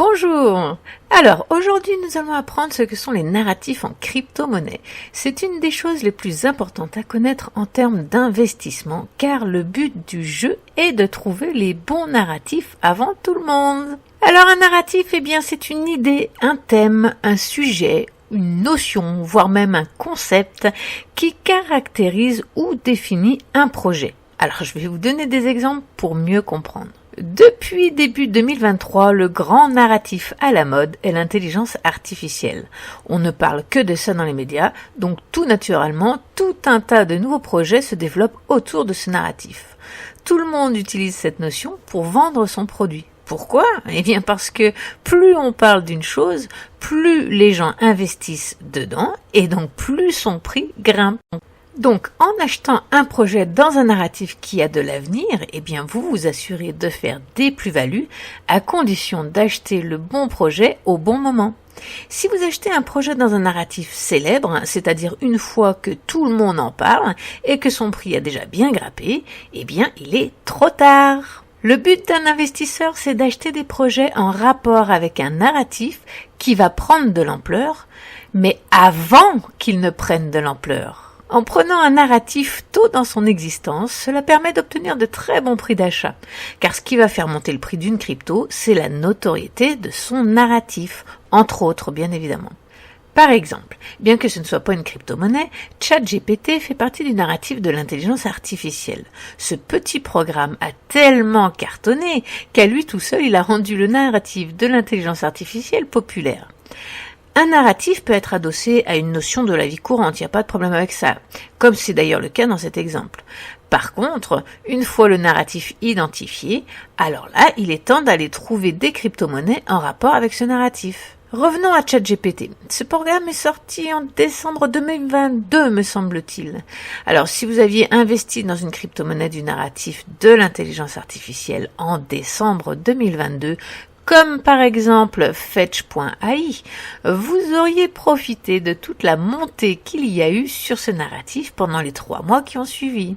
Bonjour! Alors, aujourd'hui, nous allons apprendre ce que sont les narratifs en crypto-monnaie. C'est une des choses les plus importantes à connaître en termes d'investissement, car le but du jeu est de trouver les bons narratifs avant tout le monde. Alors, un narratif, c'est une idée, un thème, un sujet, une notion, voire même un concept qui caractérise ou définit un projet. Alors, je vais vous donner des exemples pour mieux comprendre. Depuis début 2023, le grand narratif à la mode est l'intelligence artificielle. On ne parle que de ça dans les médias, donc tout naturellement, tout un tas de nouveaux projets se développent autour de ce narratif. Tout le monde utilise cette notion pour vendre son produit. Pourquoi ? Parce que plus on parle d'une chose, plus les gens investissent dedans et donc plus son prix grimpe. Donc, en achetant un projet dans un narratif qui a de l'avenir, vous vous assurez de faire des plus-values à condition d'acheter le bon projet au bon moment. Si vous achetez un projet dans un narratif célèbre, c'est-à-dire une fois que tout le monde en parle et que son prix a déjà bien grimpé, il est trop tard. Le but d'un investisseur, c'est d'acheter des projets en rapport avec un narratif qui va prendre de l'ampleur, mais avant qu'il ne prenne de l'ampleur. En prenant un narratif tôt dans son existence, cela permet d'obtenir de très bons prix d'achat. Car ce qui va faire monter le prix d'une crypto, c'est la notoriété de son narratif, entre autres bien évidemment. Par exemple, bien que ce ne soit pas une crypto-monnaie, ChatGPT fait partie du narratif de l'intelligence artificielle. Ce petit programme a tellement cartonné qu'à lui tout seul, il a rendu le narratif de l'intelligence artificielle populaire. Un narratif peut être adossé à une notion de la vie courante, il n'y a pas de problème avec ça, comme c'est d'ailleurs le cas dans cet exemple. Par contre, une fois le narratif identifié, alors là, il est temps d'aller trouver des crypto-monnaies en rapport avec ce narratif. Revenons à ChatGPT. Ce programme est sorti en décembre 2022, me semble-t-il. Alors, si vous aviez investi dans une crypto-monnaie du narratif de l'intelligence artificielle en décembre 2022, comme par exemple Fetch.ai, vous auriez profité de toute la montée qu'il y a eu sur ce narratif pendant les 3 mois qui ont suivi.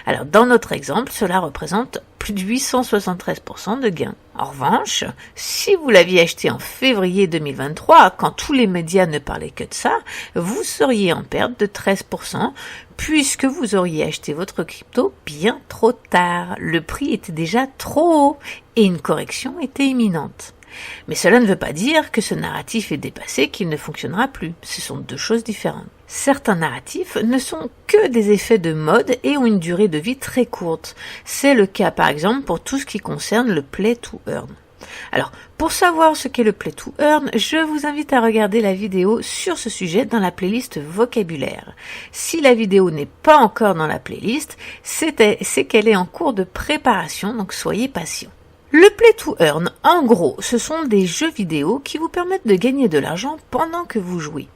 Alors dans notre exemple, cela représente plus de 873% de gains. En revanche, si vous l'aviez acheté en février 2023, quand tous les médias ne parlaient que de ça, vous seriez en perte de 13%, puisque vous auriez acheté votre crypto bien trop tard. Le prix était déjà trop haut et une correction était imminente. Mais cela ne veut pas dire que ce narratif est dépassé, qu'il ne fonctionnera plus. Ce sont deux choses différentes. Certains narratifs ne sont que des effets de mode et ont une durée de vie très courte. C'est le cas par exemple pour tout ce qui concerne le play to earn. Alors, pour savoir ce qu'est le play to earn, je vous invite à regarder la vidéo sur ce sujet dans la playlist vocabulaire. Si la vidéo n'est pas encore dans la playlist, c'est qu'elle est en cours de préparation, donc soyez patient. Le play to earn, en gros, ce sont des jeux vidéo qui vous permettent de gagner de l'argent pendant que vous jouez.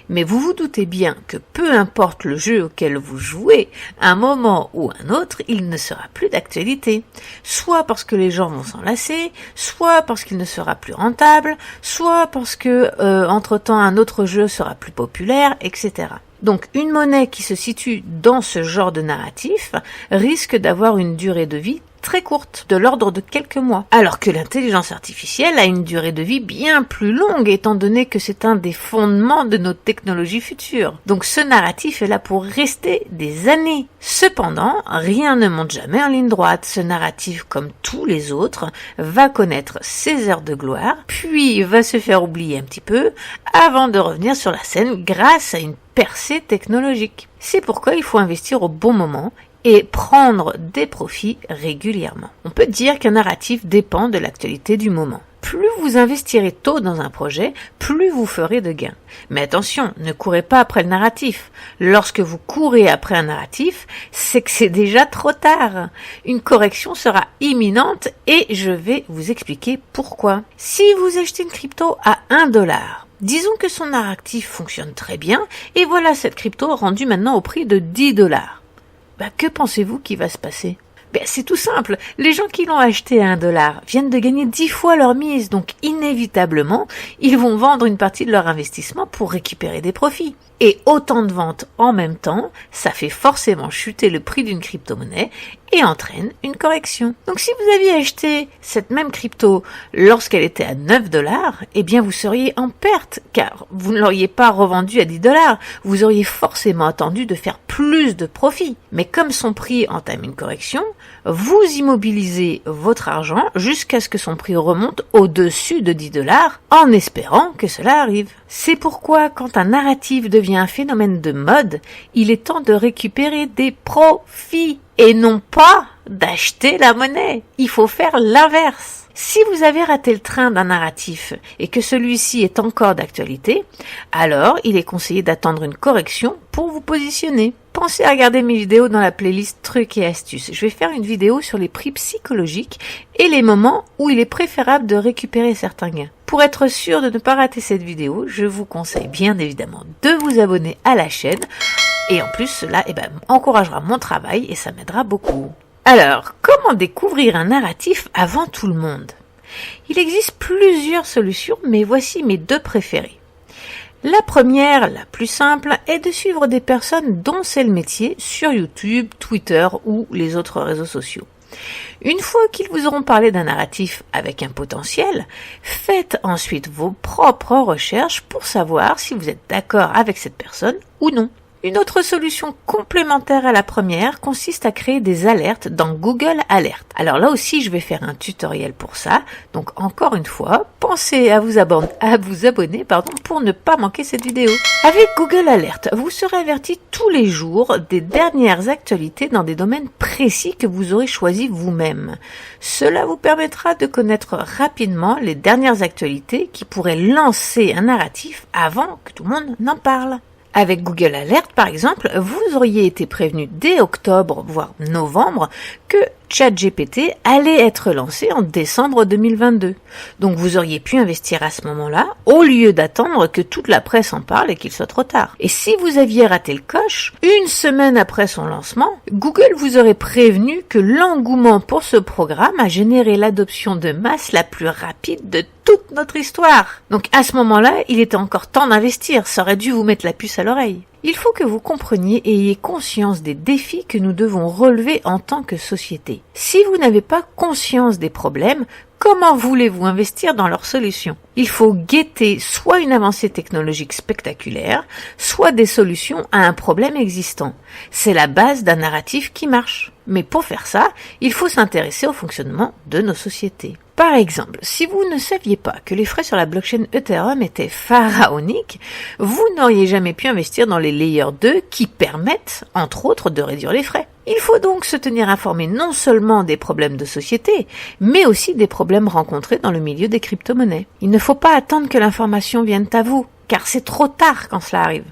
Mais vous vous doutez bien que peu importe le jeu auquel vous jouez, à un moment ou un autre, il ne sera plus d'actualité. Soit parce que les gens vont s'en lasser, soit parce qu'il ne sera plus rentable, soit parce que, entre-temps, un autre jeu sera plus populaire, etc. Donc, une monnaie qui se situe dans ce genre de narratif risque d'avoir une durée de vie très courte, de l'ordre de quelques mois. Alors que l'intelligence artificielle a une durée de vie bien plus longue, étant donné que c'est un des fondements de nos technologies futures. Donc ce narratif est là pour rester des années. Cependant, rien ne monte jamais en ligne droite. Ce narratif, comme tous les autres, va connaître ses heures de gloire, puis va se faire oublier un petit peu, avant de revenir sur la scène grâce à une percée technologique. C'est pourquoi il faut investir au bon moment et prendre des profits régulièrement. On peut dire qu'un narratif dépend de l'actualité du moment. Plus vous investirez tôt dans un projet, plus vous ferez de gains. Mais attention, ne courez pas après le narratif. Lorsque vous courez après un narratif, c'est que c'est déjà trop tard. Une correction sera imminente et je vais vous expliquer pourquoi. Si vous achetez une crypto à 1$, disons que son narratif fonctionne très bien et voilà cette crypto rendue maintenant au prix de 10$. Que pensez-vous qui va se passer ? C'est tout simple. Les gens qui l'ont acheté à 1$ viennent de gagner 10 fois leur mise, donc inévitablement, ils vont vendre une partie de leur investissement pour récupérer des profits. Et autant de ventes en même temps, ça fait forcément chuter le prix d'une crypto-monnaie et entraîne une correction. Donc si vous aviez acheté cette même crypto lorsqu'elle était à 9$, eh bien vous seriez en perte, car vous ne l'auriez pas revendue à 10$. Vous auriez forcément attendu de faire plus de profit. Mais comme son prix entame une correction, vous immobilisez votre argent jusqu'à ce que son prix remonte au-dessus de 10$ en espérant que cela arrive. C'est pourquoi quand un narratif devient un phénomène de mode, il est temps de récupérer des profits et non pas d'acheter la monnaie. Il faut faire l'inverse. Si vous avez raté le train d'un narratif et que celui-ci est encore d'actualité, alors il est conseillé d'attendre une correction pour vous positionner. Pensez à regarder mes vidéos dans la playlist trucs et astuces. Je vais faire une vidéo sur les prix psychologiques et les moments où il est préférable de récupérer certains gains. Pour être sûr de ne pas rater cette vidéo, je vous conseille bien évidemment de vous abonner à la chaîne. Et en plus, cela encouragera mon travail et ça m'aidera beaucoup. Alors, comment découvrir un narratif avant tout le monde? Il existe plusieurs solutions, mais voici mes 2 préférées. La première, la plus simple, est de suivre des personnes dont c'est le métier sur YouTube, Twitter ou les autres réseaux sociaux. Une fois qu'ils vous auront parlé d'un narratif avec un potentiel, faites ensuite vos propres recherches pour savoir si vous êtes d'accord avec cette personne ou non. Une autre solution complémentaire à la première consiste à créer des alertes dans Google Alert. Alors là aussi, je vais faire un tutoriel pour ça. Donc encore une fois, pensez à vous abonner pour ne pas manquer cette vidéo. Avec Google Alert, vous serez averti tous les jours des dernières actualités dans des domaines précis que vous aurez choisis vous-même. Cela vous permettra de connaître rapidement les dernières actualités qui pourraient lancer un narratif avant que tout le monde n'en parle. Avec Google Alert, par exemple, vous auriez été prévenu dès octobre, voire novembre, que ChatGPT allait être lancé en décembre 2022. Donc vous auriez pu investir à ce moment-là, au lieu d'attendre que toute la presse en parle et qu'il soit trop tard. Et si vous aviez raté le coche, une semaine après son lancement, Google vous aurait prévenu que l'engouement pour ce programme a généré l'adoption de masse la plus rapide de toute notre histoire. Donc à ce moment-là, il était encore temps d'investir, ça aurait dû vous mettre la puce à l'oreille. Il faut que vous compreniez et ayez conscience des défis que nous devons relever en tant que société. Si vous n'avez pas conscience des problèmes, comment voulez-vous investir dans leurs solutions? Il faut guetter soit une avancée technologique spectaculaire, soit des solutions à un problème existant. C'est la base d'un narratif qui marche. Mais pour faire ça, il faut s'intéresser au fonctionnement de nos sociétés. Par exemple, si vous ne saviez pas que les frais sur la blockchain Ethereum étaient pharaoniques, vous n'auriez jamais pu investir dans les Layer 2 qui permettent, entre autres, de réduire les frais. Il faut donc se tenir informé non seulement des problèmes de société, mais aussi des problèmes rencontrés dans le milieu des crypto-monnaies. Il ne faut pas attendre que l'information vienne à vous, car c'est trop tard quand cela arrive.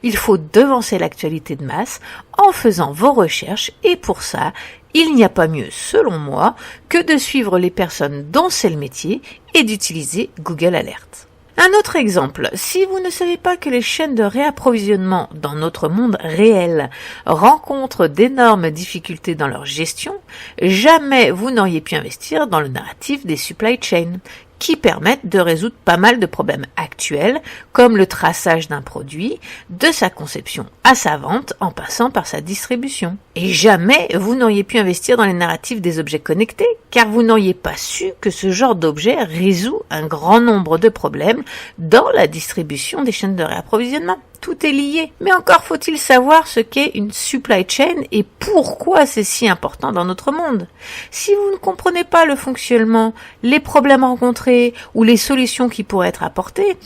Il faut devancer l'actualité de masse en faisant vos recherches et pour ça, il n'y a pas mieux, selon moi, que de suivre les personnes dont c'est le métier et d'utiliser Google Alert. Un autre exemple, si vous ne savez pas que les chaînes de réapprovisionnement dans notre monde réel rencontrent d'énormes difficultés dans leur gestion, jamais vous n'auriez pu investir dans le narratif des supply chains, qui permettent de résoudre pas mal de problèmes actuels, comme le traçage d'un produit, de sa conception à sa vente, en passant par sa distribution. Et jamais vous n'auriez pu investir dans les narratifs des objets connectés, car vous n'auriez pas su que ce genre d'objet résout un grand nombre de problèmes dans la distribution des chaînes de réapprovisionnement. Tout est lié. Mais encore faut-il savoir ce qu'est une supply chain et pourquoi c'est si important dans notre monde. Si vous ne comprenez pas le fonctionnement, les problèmes rencontrés ou les solutions qui pourraient être apportées,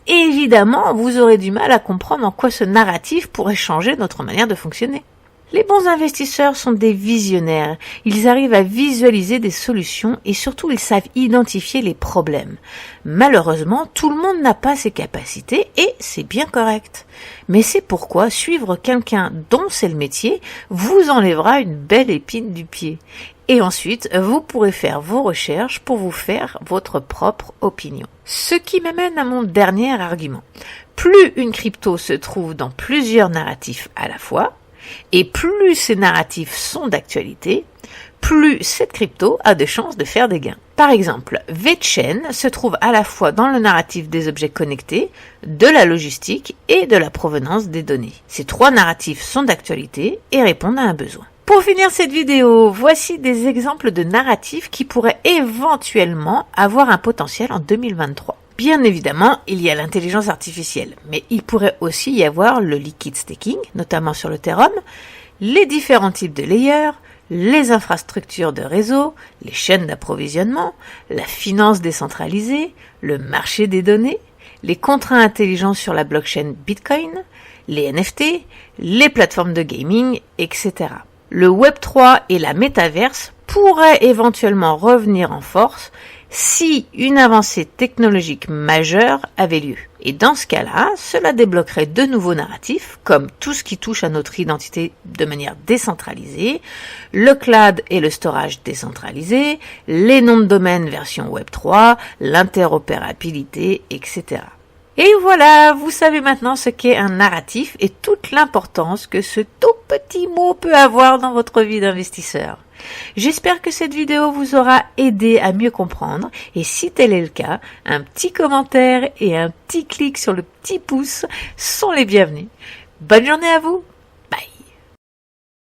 évidemment, vous aurez du mal à comprendre en quoi ce narratif pourrait changer notre manière de fonctionner. Les bons investisseurs sont des visionnaires. Ils arrivent à visualiser des solutions et surtout ils savent identifier les problèmes. Malheureusement, tout le monde n'a pas ces capacités et c'est bien correct. Mais c'est pourquoi suivre quelqu'un dont c'est le métier vous enlèvera une belle épine du pied. Et ensuite, vous pourrez faire vos recherches pour vous faire votre propre opinion. Ce qui m'amène à mon dernier argument. Plus une crypto se trouve dans plusieurs narratifs à la fois, et plus ces narratifs sont d'actualité, plus cette crypto a de chances de faire des gains. Par exemple, VeChain se trouve à la fois dans le narratif des objets connectés, de la logistique et de la provenance des données. Ces 3 narratifs sont d'actualité et répondent à un besoin. Pour finir cette vidéo, voici des exemples de narratifs qui pourraient éventuellement avoir un potentiel en 2023. Bien évidemment, il y a l'intelligence artificielle, mais il pourrait aussi y avoir le liquid staking, notamment sur l'Ethereum, les différents types de layers, les infrastructures de réseau, les chaînes d'approvisionnement, la finance décentralisée, le marché des données, les contrats intelligents sur la blockchain Bitcoin, les NFT, les plateformes de gaming, etc. Le Web3 et la métaverse pourraient éventuellement revenir en force si une avancée technologique majeure avait lieu. Et dans ce cas-là, cela débloquerait de nouveaux narratifs, comme tout ce qui touche à notre identité de manière décentralisée, le cloud et le storage décentralisé, les noms de domaine version Web3, l'interopérabilité, etc. Et voilà, vous savez maintenant ce qu'est un narratif et toute l'importance que ce tout petit mot peut avoir dans votre vie d'investisseur. J'espère que cette vidéo vous aura aidé à mieux comprendre et si tel est le cas, un petit commentaire et un petit clic sur le petit pouce sont les bienvenus. Bonne journée à vous!